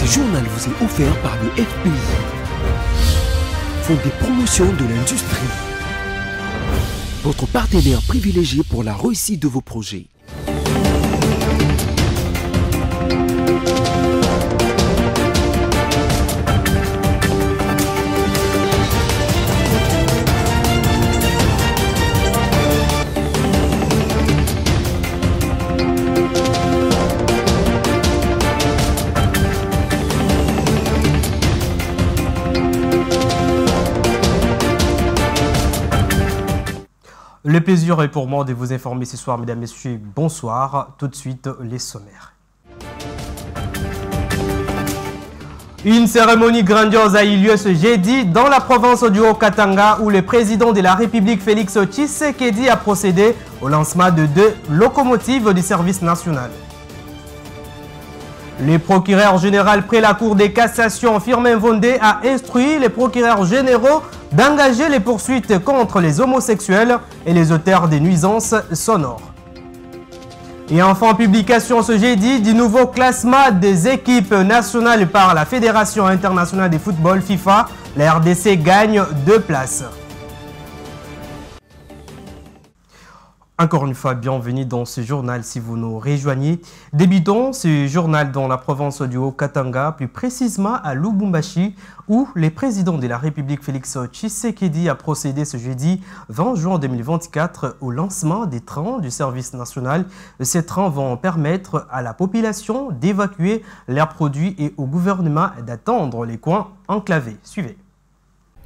Ce journal vous est offert par le FPI, Fonds des promotions de l'industrie, votre partenaire privilégié pour la réussite de vos projets. Le plaisir est pour moi de vous informer ce soir, mesdames, messieurs, bonsoir. Tout de suite, les sommaires. Une cérémonie grandiose a eu lieu ce jeudi dans la province du Haut-Katanga où le président de la République, Félix Tshisekedi, a procédé au lancement de 2 locomotives du service national. Le procureur général près la Cour de cassation, Firmin Vondé, a instruit les procureurs généraux d'engager les poursuites contre les homosexuels et les auteurs des nuisances sonores. Et enfin, publication ce jeudi du nouveau classement des équipes nationales par la Fédération internationale de football FIFA. La RDC gagne 2 places. Encore une fois, bienvenue dans ce journal si vous nous rejoignez. Débutons ce journal dans la province du Haut-Katanga, plus précisément à Lubumbashi, où le président de la République, Félix Tshisekedi, a procédé ce jeudi 20 juin 2024 au lancement des trains du service national. Ces trains vont permettre à la population d'évacuer leurs produits et au gouvernement d'attendre les coins enclavés. Suivez.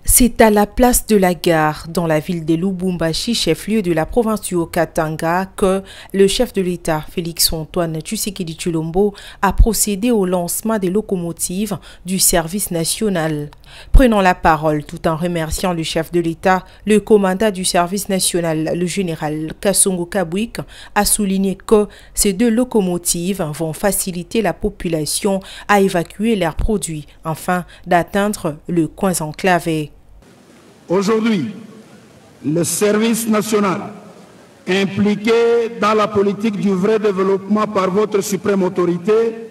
C'est à la place de la gare, dans la ville de Lubumbashi, chef-lieu de la province du Haut-Katanga, que le chef de l'État, Félix-Antoine Tshisekedi Tshilombo, a procédé au lancement des locomotives du service national. Prenant la parole tout en remerciant le chef de l'État, le commandant du service national, le général Kassongo Kabwik, a souligné que ces 2 locomotives vont faciliter la population à évacuer leurs produits, afin d'atteindre le coin enclavé. Aujourd'hui, le service national, impliqué dans la politique du vrai développement par votre suprême autorité,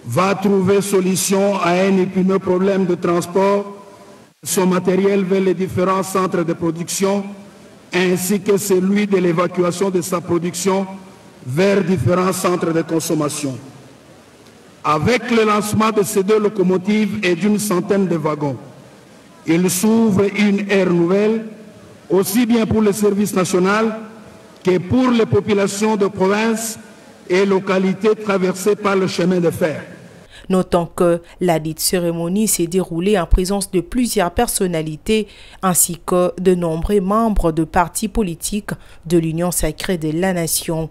va trouver solution à un épineux problème de transport, son matériel vers les différents centres de production, ainsi que celui de l'évacuation de sa production vers différents centres de consommation. Avec le lancement de ces 2 locomotives et d'une centaine de wagons, il s'ouvre une ère nouvelle, aussi bien pour le service national que pour les populations de province et localités traversées par le chemin de fer. Notons que la dite cérémonie s'est déroulée en présence de plusieurs personnalités ainsi que de nombreux membres de partis politiques de l'Union sacrée de la nation.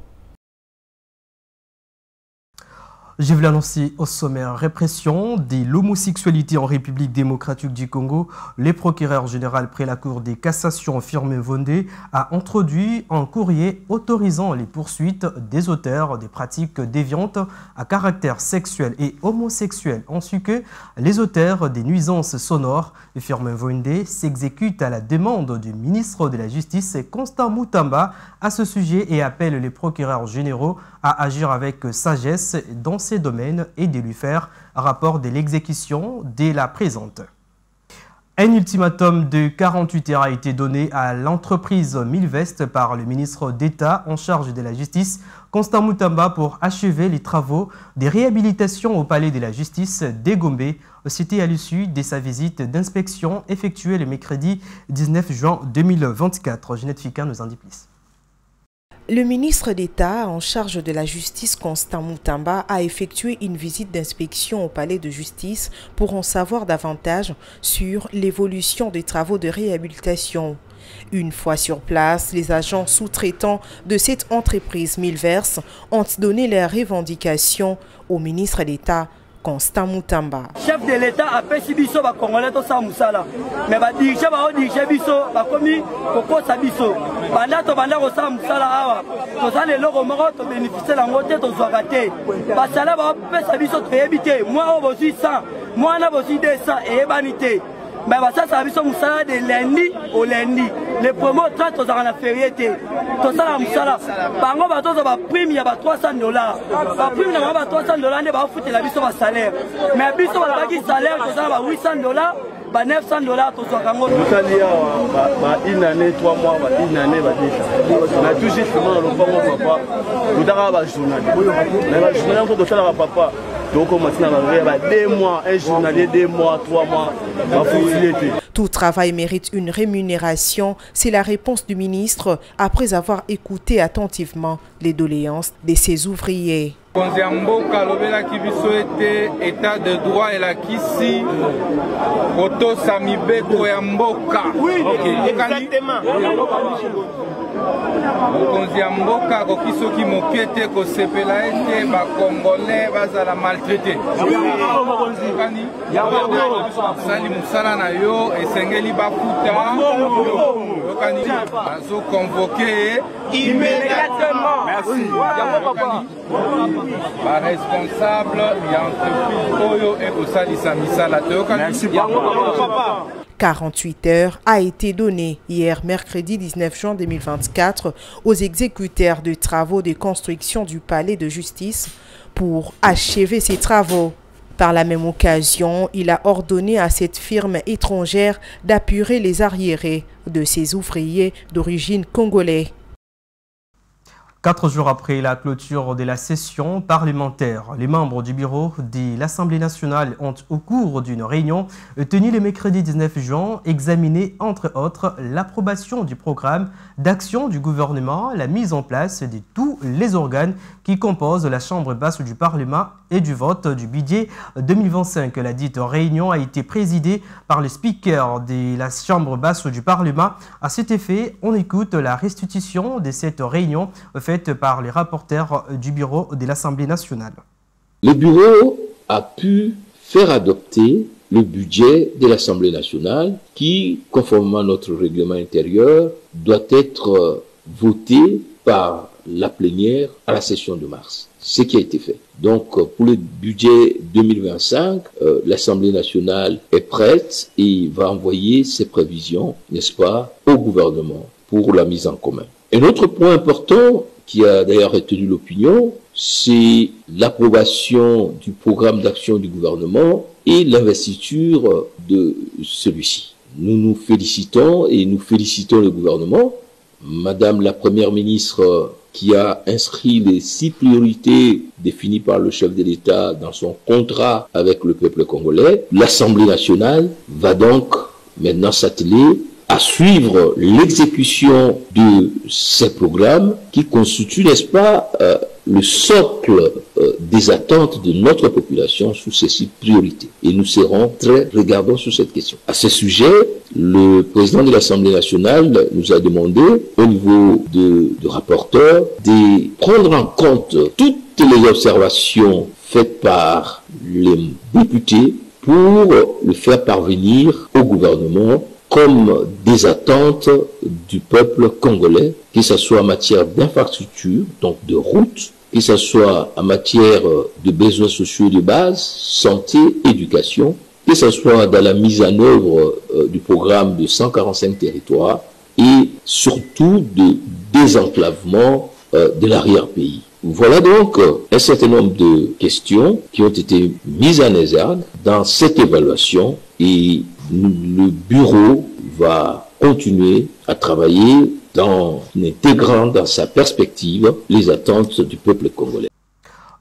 Je vais l'annoncer au sommaire. Répression de l'homosexualité en République démocratique du Congo. Le procureur général près la Cour de cassation, Firmin Vondé, a introduit un courrier autorisant les poursuites des auteurs des pratiques déviantes à caractère sexuel et homosexuel, ainsi que les auteurs des nuisances sonores. Firmin Vondé s'exécute à la demande du ministre de la Justice, Constant Mutamba, à ce sujet et appelle les procureurs généraux à agir avec sagesse dans ces domaines et de lui faire rapport de l'exécution de la présente. Un ultimatum de 48 heures a été donné à l'entreprise Milvest par le ministre d'État en charge de la justice, Constant Mutamba, pour achever les travaux de réhabilitation au palais de la justice d'Egombe. C'était à l'issue de sa visite d'inspection effectuée le mercredi 19 juin 2024. Ginette Fika nous en dit plus. Le ministre d'État en charge de la justice, Constant Mutamba, a effectué une visite d'inspection au palais de justice pour en savoir davantage sur l'évolution des travaux de réhabilitation. Une fois sur place, les agents sous-traitants de cette entreprise Milvers ont donné leurs revendications au ministre d'État, Constant Mutamba. Chef de l'État a fait biso ba Congolais to sa musala. Mais ba dirige ba dirige biso ba komi koko sa biso. Banda to banda ko sa musala awa. To sa le logo moko to bénéficier la moté to zwakate. Ba sala ba pesa biso to ebité. Moi o bosi 100, moi na bosi 200 et ebanité. mais basala biso musala de lundi au lundi. Le premier au 30 tozala na férié te. Tosala musala. Bango batoza ba prime ya ba $300. Ba prime na ba $300 nde ba futela biso ba salaire. Mais biso ba baki salaire tozala ba $800. Ba $900 tozwaka ngo. Musali ya ba une année 3 mois ba une année ba 10. Na tout justement le papa papa. Tudaka ba journalier. Mais ba journalier ko tosala ba papa. Donc on matina ba 2 mois, un journalier 2 mois, 3 mois. Ba futilité. Tout travail mérite une rémunération, c'est la réponse du ministre après avoir écouté attentivement les doléances de ses ouvriers. État de droit et la kisi Koto Samibeko ya mboka. Oui, exactement. Mokonzi ya mboka kokisoki mopiete ko sepela ete ba congolais bazala maltraité. Kani sali musala na yo esengeli bafuta. Kani azo convoqué immédiatement. Merci. Ba responsable ya entreprise oyo e kosalisa misala to. Merci papa. 48 heures a été donnée hier mercredi 19 juin 2024 aux exécuteurs de travaux de construction du palais de justice pour achever ces travaux. Par la même occasion, il a ordonné à cette firme étrangère d'apurer les arriérés de ses ouvriers d'origine congolaise. 4 jours après la clôture de la session parlementaire, les membres du bureau de l'Assemblée nationale ont, au cours d'une réunion tenue le mercredi 19 juin, examiné entre autres l'approbation du programme d'action du gouvernement, la mise en place de tous les organes qui composent la Chambre basse du Parlement et du vote du budget 2025. La dite réunion a été présidée par le speaker de la Chambre basse du Parlement. À cet effet, on écoute la restitution de cette réunion faite par les rapporteurs du bureau de l'Assemblée nationale. Le bureau a pu faire adopter le budget de l'Assemblée nationale qui, conformément à notre règlement intérieur, doit être voté par la plénière à la session de mars. Ce qui a été fait. Donc, pour le budget 2025, l'Assemblée nationale est prête et va envoyer ses prévisions, n'est-ce pas, au gouvernement pour la mise en commun. Un autre point important qui a d'ailleurs retenu l'opinion, c'est l'approbation du programme d'action du gouvernement et l'investiture de celui-ci. Nous nous félicitons et nous félicitons le gouvernement. Madame la Première ministre qui a inscrit les 6 priorités définies par le chef de l'État dans son contrat avec le peuple congolais. L'Assemblée nationale va donc maintenant s'atteler à suivre l'exécution de ces programmes qui constituent, n'est-ce pas, le socle des attentes de notre population sous ces 6 priorités. Et nous serons très regardants sur cette question. À ce sujet, le président de l'Assemblée nationale nous a demandé, au niveau de rapporteur, de prendre en compte toutes les observations faites par les députés pour le faire parvenir au gouvernement comme des attentes du peuple congolais, que ce soit en matière d'infrastructure, donc de routes, que ce soit en matière de besoins sociaux de base, santé, éducation, que ce soit dans la mise en œuvre du programme de 145 territoires et surtout de désenclavement de l'arrière-pays. Voilà donc un certain nombre de questions qui ont été mises en exergue dans cette évaluation et le bureau va continuer à travailler en intégrant dans sa perspective les attentes du peuple congolais.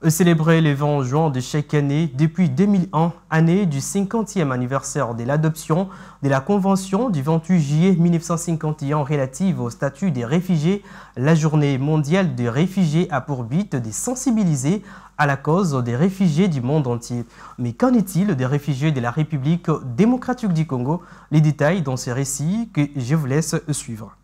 Célébrer le 20 juin de chaque année depuis 2001, année du 50e anniversaire de l'adoption de la Convention du 28 juillet 1951 relative au statut des réfugiés, la journée mondiale des réfugiés a pour but de sensibiliser à la cause des réfugiés du monde entier. Mais qu'en est-il des réfugiés de la République démocratique du Congo? Les détails dans ces récits que je vous laisse suivre.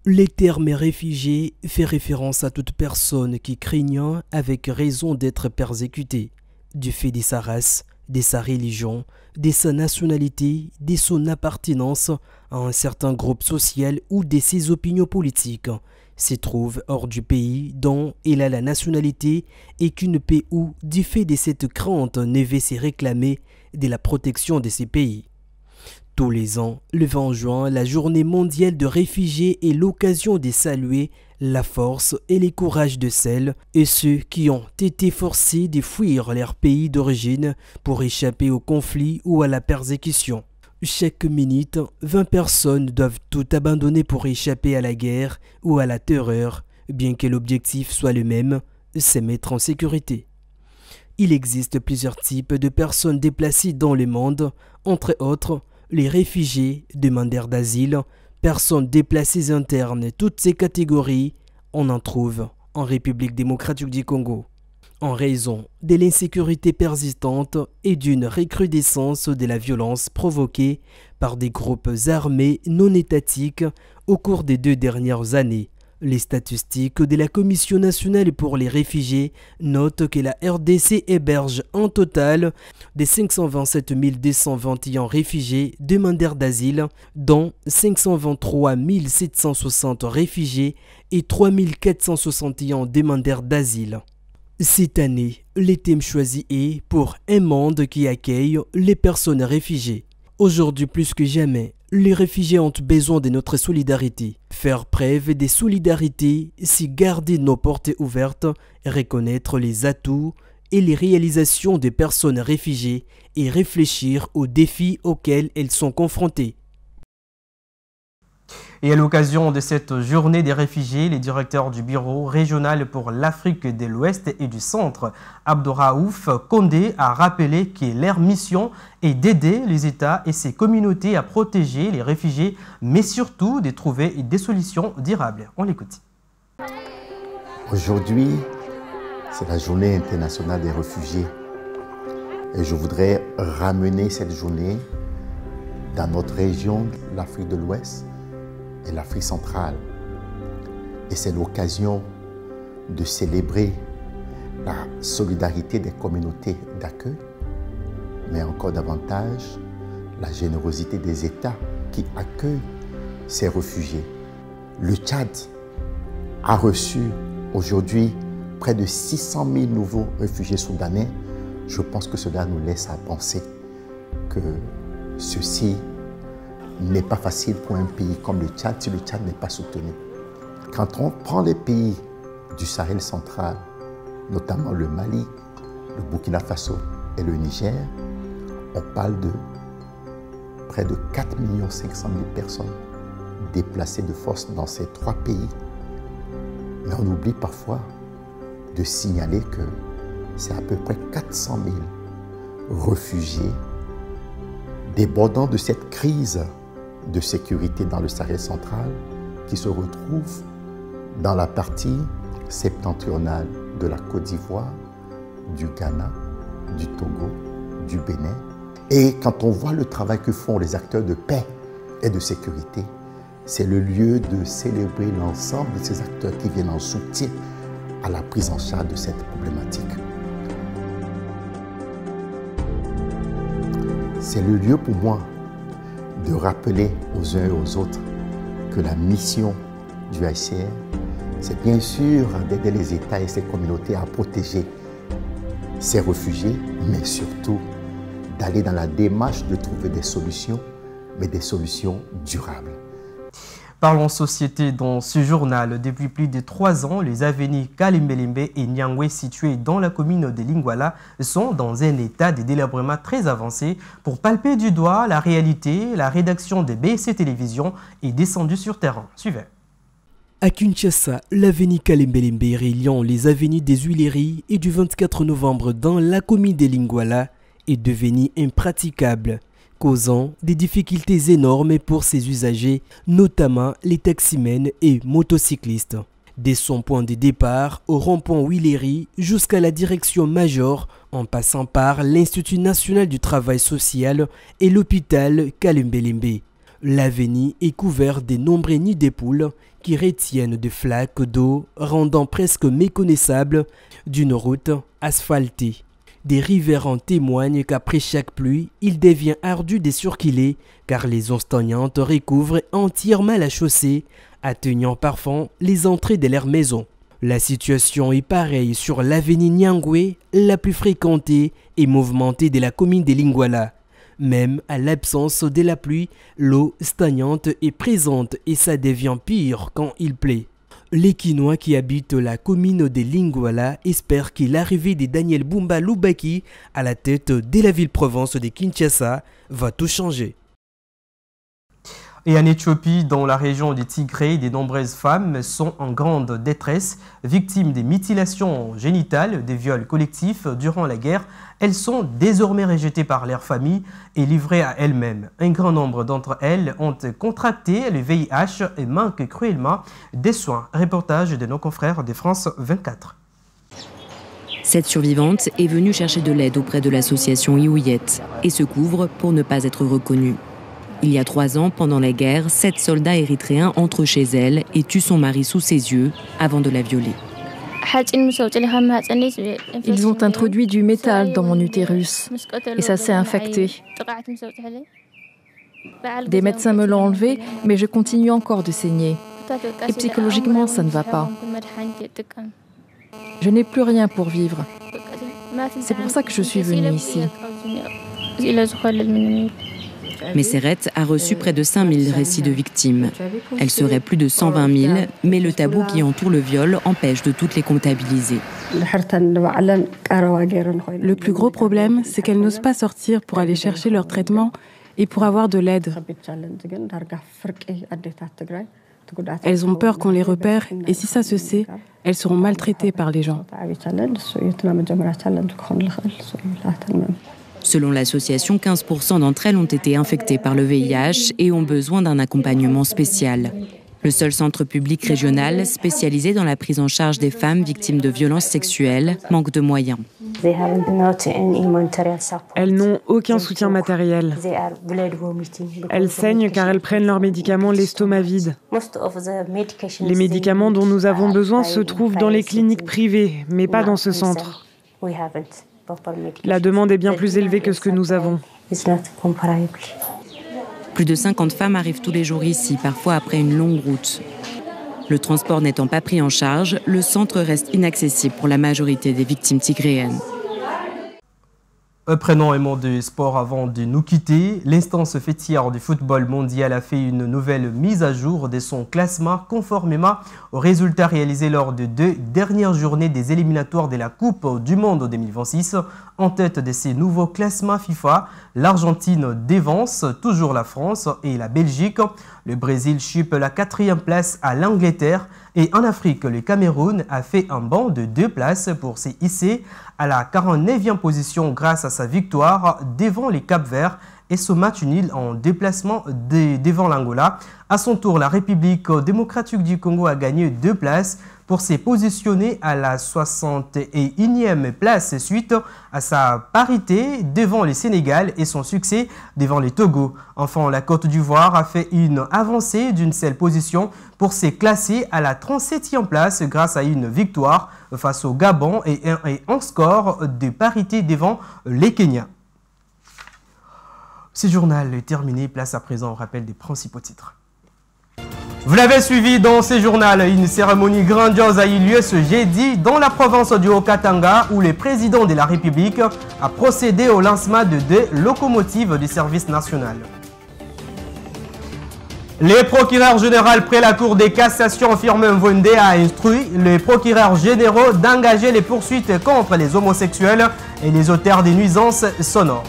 Le terme réfugié fait référence à toute personne qui craignant avec raison d'être persécutée du fait de sa race, de sa religion, de sa nationalité, de son appartenance à un certain groupe social ou de ses opinions politiques, se trouve hors du pays dont il a la nationalité et qui ne peut ou, du fait de cette crainte, ne veut se réclamer de la protection de ces pays. Tous les ans, le 20 juin, la journée mondiale de réfugiés est l'occasion de saluer la force et le courage de celles et ceux qui ont été forcés de fuir leur pays d'origine pour échapper au conflit ou à la persécution. Chaque minute, 20 personnes doivent tout abandonner pour échapper à la guerre ou à la terreur, bien que l'objectif soit le même, se mettre en sécurité. Il existe plusieurs types de personnes déplacées dans le monde, entre autres les réfugiés, demandeurs d'asile, personnes déplacées internes, toutes ces catégories, on en trouve en République démocratique du Congo. En raison de l'insécurité persistante et d'une recrudescence de la violence provoquée par des groupes armés non étatiques au cours des 2 dernières années, les statistiques de la Commission nationale pour les réfugiés notent que la RDC héberge un total de 527 221 réfugiés demandeurs d'asile, dont 523 760 réfugiés et 3 461 demandeurs d'asile. Cette année, le thème choisi est pour un monde qui accueille les personnes réfugiées. Aujourd'hui plus que jamais, les réfugiés ont besoin de notre solidarité. Faire preuve de solidarité, c'est garder nos portes ouvertes, reconnaître les atouts et les réalisations des personnes réfugiées et réfléchir aux défis auxquels elles sont confrontées. Et à l'occasion de cette journée des réfugiés, les directeurs du bureau régional pour l'Afrique de l'Ouest et du Centre, Abdouraouf Condé, a rappelé que leur mission est d'aider les États et ses communautés à protéger les réfugiés, mais surtout de trouver des solutions durables. On l'écoute. Aujourd'hui, c'est la journée internationale des réfugiés. Et je voudrais ramener cette journée dans notre région, l'Afrique de l'Ouest, et l'Afrique centrale. Et c'est l'occasion de célébrer la solidarité des communautés d'accueil, mais encore davantage la générosité des États qui accueillent ces réfugiés. Le Tchad a reçu aujourd'hui près de 600 000 nouveaux réfugiés soudanais. Je pense que cela nous laisse à penser que ceci n'est pas facile pour un pays comme le Tchad si le Tchad n'est pas soutenu. Quand on prend les pays du Sahel central, notamment le Mali, le Burkina Faso et le Niger, on parle de près de 4 500 000 personnes déplacées de force dans ces 3 pays. Mais on oublie parfois de signaler que c'est à peu près 400 000 réfugiés débordant de cette crise de sécurité dans le Sahel central qui se retrouvent dans la partie septentrionale de la Côte d'Ivoire, du Ghana, du Togo, du Bénin. Et quand on voit le travail que font les acteurs de paix et de sécurité, c'est le lieu de célébrer l'ensemble de ces acteurs qui viennent en soutien à la prise en charge de cette problématique. C'est le lieu pour moi de rappeler aux uns et aux autres que la mission du HCR, c'est bien sûr d'aider les États et ces communautés à protéger ces réfugiés, mais surtout d'aller dans la démarche de trouver des solutions, mais des solutions durables. Parlons société dans ce journal. Depuis plus de 3 ans, les avenues Kalembelembe et Nyangwe situées dans la commune de Lingwala sont dans un état de délabrement très avancé. Pour palper du doigt la réalité, la rédaction de BSC Télévision est descendue sur terrain. Suivez. À Kinshasa, l'avenue Kalembelembe reliant les avenues des Huileries et du 24 novembre dans la commune de Lingwala est devenue impraticable, causant des difficultés énormes pour ses usagers, notamment les taximens et motocyclistes. Dès son point de départ au rond-point Huileries jusqu'à la direction Major, en passant par l'Institut national du travail social et l'hôpital Kalembelembe. L'avenue est couverte de nombreux nids de poules qui retiennent des flaques d'eau, rendant presque méconnaissable d'une route asphaltée. Des riverains témoignent qu'après chaque pluie, il devient ardu de circuler car les eaux stagnantes recouvrent entièrement la chaussée, atteignant parfois les entrées de leur maison. La situation est pareille sur l'avenue Nyangwe, la plus fréquentée et mouvementée de la commune de Lingwala. Même à l'absence de la pluie, l'eau stagnante est présente et ça devient pire quand il plaît. Les Kinois qui habitent la commune de Lingwala espèrent que l'arrivée de Daniel Bumba Lubaki à la tête de la ville-province de Kinshasa va tout changer. Et en Éthiopie, dans la région de Tigré, de nombreuses femmes sont en grande détresse, victimes des mutilations génitales, des viols collectifs durant la guerre. Elles sont désormais rejetées par leurs familles et livrées à elles-mêmes. Un grand nombre d'entre elles ont contracté le VIH et manquent cruellement des soins. Reportage de nos confrères de France 24. Cette survivante est venue chercher de l'aide auprès de l'association Iouillette et se couvre pour ne pas être reconnue. Il y a 3 ans, pendant la guerre, 7 soldats érythréens entrent chez elle et tuent son mari sous ses yeux avant de la violer. Ils ont introduit du métal dans mon utérus et ça s'est infecté. Des médecins me l'ont enlevé, mais je continue encore de saigner. Et psychologiquement, ça ne va pas. Je n'ai plus rien pour vivre. C'est pour ça que je suis venue ici. Messeret a reçu près de 5000 récits de victimes. Elles seraient plus de 120 000, mais le tabou qui entoure le viol empêche de toutes les comptabiliser. Le plus gros problème, c'est qu'elles n'osent pas sortir pour aller chercher leur traitement et pour avoir de l'aide. Elles ont peur qu'on les repère et si ça se sait, elles seront maltraitées par les gens. Selon l'association, 15% d'entre elles ont été infectées par le VIH et ont besoin d'un accompagnement spécial. Le seul centre public régional spécialisé dans la prise en charge des femmes victimes de violences sexuelles manque de moyens. Elles n'ont aucun soutien matériel. Elles saignent car elles prennent leurs médicaments l'estomac vide. Les médicaments dont nous avons besoin se trouvent dans les cliniques privées, mais pas dans ce centre. La demande est bien plus élevée que ce que nous avons. Plus de 50 femmes arrivent tous les jours ici, parfois après une longue route. Le transport n'étant pas pris en charge, le centre reste inaccessible pour la majorité des victimes tigréennes. Prenons un mot de sport avant de nous quitter. L'instance fêtière du football mondial a fait une nouvelle mise à jour de son classement conformément aux résultats réalisés lors des 2 dernières journées des éliminatoires de la Coupe du Monde 2026. En tête de ces nouveaux classements FIFA, l'Argentine dévance toujours la France et la Belgique. Le Brésil chupe la 4e place à l'Angleterre. Et en Afrique, le Cameroun a fait un bond de 2 places pour s'y hisser à la 49e position grâce à sa victoire devant les Cap-Verts et ce match nul en déplacement devant l'Angola. À son tour, la République démocratique du Congo a gagné 2 places pour se positionner à la 61e place suite à sa parité devant le Sénégal et son succès devant le Togo. Enfin, la Côte d'Ivoire a fait une avancée d'une seule position pour se classer à la 37e place grâce à une victoire face au Gabon et un score de parité devant les Kenya. Ce journal est terminé. Place à présent au rappel des principaux titres. Vous l'avez suivi dans ce journal, une cérémonie grandiose a eu lieu ce jeudi dans la province du Haut-Katanga où le président de la République a procédé au lancement de 2 locomotives du service national. Le procureur général près la Cour de cassation Firmin Vondé a instruit les procureurs généraux d'engager les poursuites contre les homosexuels et les auteurs des nuisances sonores.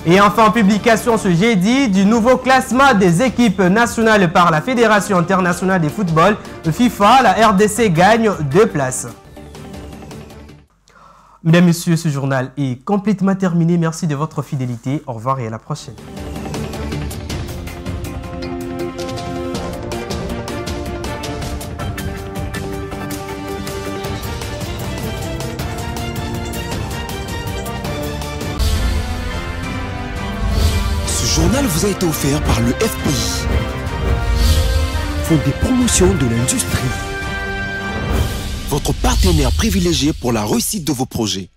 Et enfin, publication ce jeudi du nouveau classement des équipes nationales par la Fédération internationale de football FIFA. La RDC gagne 2 places. Mesdames, Messieurs, ce journal est complètement terminé. Merci de votre fidélité. Au revoir et à la prochaine. Ce journal vous a été offert par le FPI, Fonds des promotions de l'industrie, votre partenaire privilégié pour la réussite de vos projets.